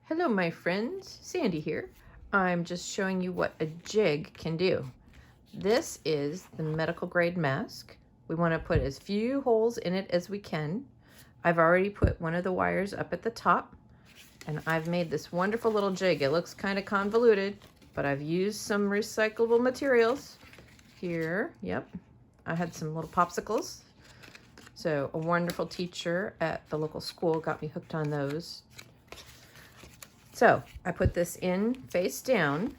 Hello my friends, Sandy here. I'm just showing you what a jig can do. This is the medical grade mask. We want to put as few holes in it as we can. I've already put one of the wires up at the top and I've made this wonderful little jig. It looks kind of convoluted, but I've used some recyclable materials here. Yep, I had some little popsicles. So a wonderful teacher at the local school got me hooked on those. So I put this in face down.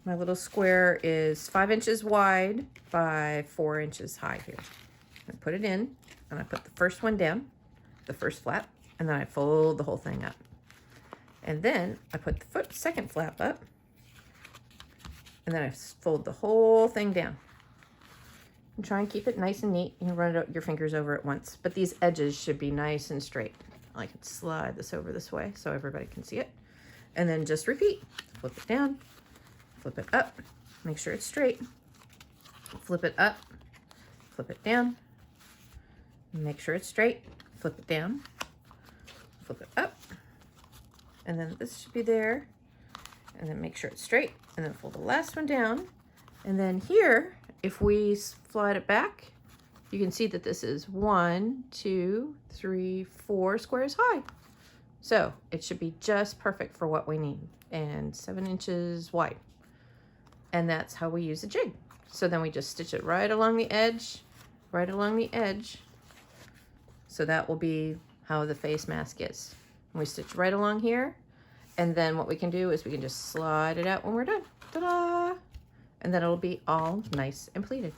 My little square is 5 inches wide by 4 inches high here. I put it in and I put the first one down, the first flap, and then I fold the whole thing up. And then I put the second flap up and then I fold the whole thing down. And try and keep it nice and neat. You can run your fingers over it once, but these edges should be nice and straight. I can slide this over this way so everybody can see it. And then just repeat. Flip it down, flip it up, make sure it's straight. Flip it up, flip it down, make sure it's straight. Flip it down, flip it up, and then this should be there. And then make sure it's straight, and then fold the last one down. And then here, if we slide it back, you can see that this is 1, 2, 3, 4 squares high. So it should be just perfect for what we need, and 7 inches wide. And that's how we use a jig. So then we just stitch it right along the edge, right along the edge. So that will be how the face mask is. And we stitch right along here. And then what we can do is we can just slide it out when we're done. Ta-da! And then it'll be all nice and pleated.